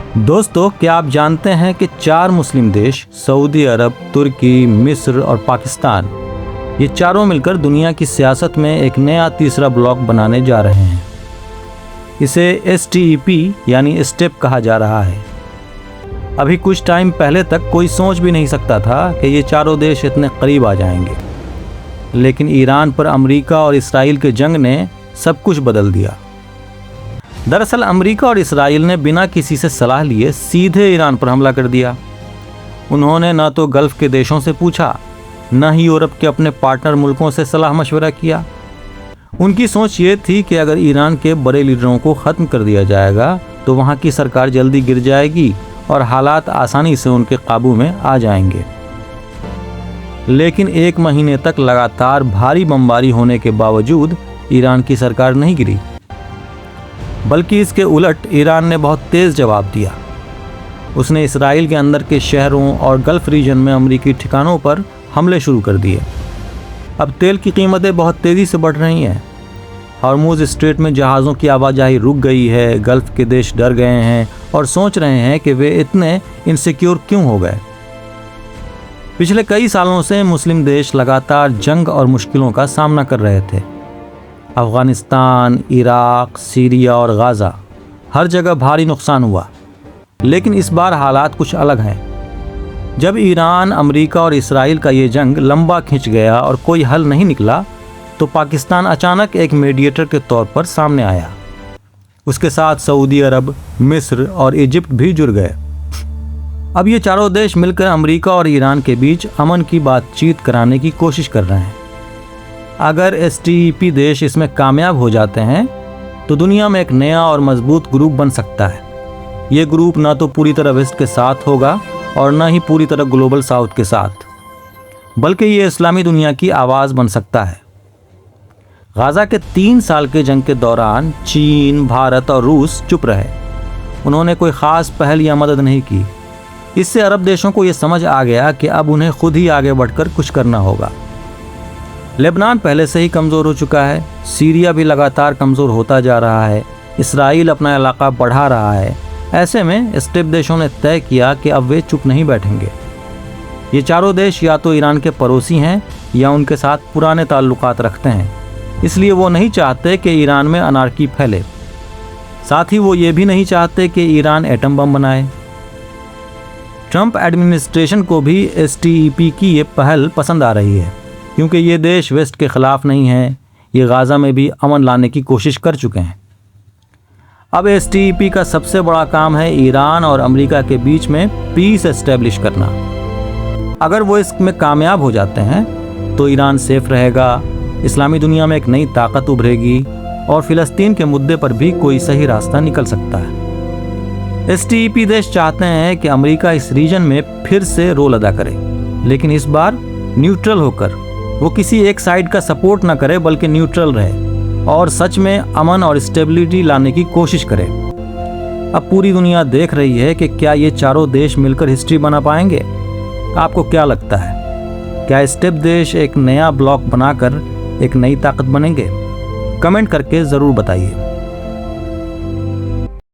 दोस्तों, क्या आप जानते हैं कि 4 मुस्लिम देश सऊदी अरब, तुर्की, मिस्र और पाकिस्तान, ये चारों मिलकर दुनिया की सियासत में एक नया तीसरा ब्लॉक बनाने जा रहे हैं। इसे STEP यानी स्टेप कहा जा रहा है। अभी कुछ टाइम पहले तक कोई सोच भी नहीं सकता था कि ये चारों देश इतने करीब आ जाएंगे, लेकिन ईरान पर अमेरिका और इसराइल के जंग ने सब कुछ बदल दिया। दरअसल अमेरिका और इसराइल ने बिना किसी से सलाह लिए सीधे ईरान पर हमला कर दिया। उन्होंने न तो गल्फ के देशों से पूछा, न ही यूरोप के अपने पार्टनर मुल्कों से सलाह मशवरा किया। उनकी सोच ये थी कि अगर ईरान के बड़े लीडरों को ख़त्म कर दिया जाएगा तो वहाँ की सरकार जल्दी गिर जाएगी और हालात आसानी से उनके काबू में आ जाएंगे। लेकिन 1 महीने तक लगातार भारी बमबारी होने के बावजूद ईरान की सरकार नहीं गिरी, बल्कि इसके उलट ईरान ने बहुत तेज़ जवाब दिया। उसने इसराइल के अंदर के शहरों और गल्फ रीजन में अमेरिकी ठिकानों पर हमले शुरू कर दिए। अब तेल की कीमतें बहुत तेज़ी से बढ़ रही हैं। हॉर्मुज़ स्ट्रेट में जहाज़ों की आवाजाही रुक गई है। गल्फ के देश डर गए हैं और सोच रहे हैं कि वे इतने इनसिक्योर क्यों हो गए। पिछले कई सालों से मुस्लिम देश लगातार जंग और मुश्किलों का सामना कर रहे थे। अफ़गानिस्तान, इराक, सीरिया और गाज़ा, हर जगह भारी नुकसान हुआ। लेकिन इस बार हालात कुछ अलग हैं। जब ईरान, अमेरिका और इसराइल का ये जंग लंबा खिंच गया और कोई हल नहीं निकला, तो पाकिस्तान अचानक एक मीडिएटर के तौर पर सामने आया। उसके साथ सऊदी अरब, मिस्र और इजिप्ट भी जुड़ गए। अब ये चारों देश मिलकर अमेरिका और ईरान के बीच अमन की बातचीत कराने की कोशिश कर रहे हैं। अगर STEP देश इसमें कामयाब हो जाते हैं तो दुनिया में एक नया और मजबूत ग्रुप बन सकता है। ये ग्रुप ना तो पूरी तरह वेस्ट के साथ होगा और ना ही पूरी तरह ग्लोबल साउथ के साथ, बल्कि ये इस्लामी दुनिया की आवाज़ बन सकता है। गाज़ा के 3 साल के जंग के दौरान चीन, भारत और रूस चुप रहे। उन्होंने कोई ख़ास पहल या मदद नहीं की। इससे अरब देशों को ये समझ आ गया कि अब उन्हें खुद ही आगे बढ़कर कुछ करना होगा। लेबनान पहले से ही कमज़ोर हो चुका है। सीरिया भी लगातार कमज़ोर होता जा रहा है। इसराइल अपना इलाका बढ़ा रहा है। ऐसे में स्टेप देशों ने तय किया कि अब वे चुप नहीं बैठेंगे। ये चारों देश या तो ईरान के पड़ोसी हैं या उनके साथ पुराने ताल्लुकात रखते हैं, इसलिए वो नहीं चाहते कि ईरान में अनार्की फैले। साथ ही वो ये भी नहीं चाहते कि ईरान एटम बम बनाए। ट्रंप एडमिनिस्ट्रेशन को भी STEP की ये पहल पसंद आ रही है, क्योंकि ये देश वेस्ट के ख़िलाफ़ नहीं हैं। ये गाज़ा में भी अमन लाने की कोशिश कर चुके हैं। अब STEP का सबसे बड़ा काम है ईरान और अमेरिका के बीच में पीस एस्टेब्लिश करना। अगर वो इसमें कामयाब हो जाते हैं तो ईरान सेफ रहेगा, इस्लामी दुनिया में एक नई ताकत उभरेगी और फ़िलिस्तीन के मुद्दे पर भी कोई सही रास्ता निकल सकता है। STEP देश चाहते हैं कि अमेरिका इस रीजन में फिर से रोल अदा करे, लेकिन इस बार न्यूट्रल होकर। वो किसी एक साइड का सपोर्ट ना करे, बल्कि न्यूट्रल रहे और सच में अमन और स्टेबिलिटी लाने की कोशिश करे। अब पूरी दुनिया देख रही है कि क्या ये चारों देश मिलकर हिस्ट्री बना पाएंगे। आपको क्या लगता है, क्या स्टेप देश एक नया ब्लॉक बनाकर एक नई ताकत बनेंगे? कमेंट करके ज़रूर बताइए।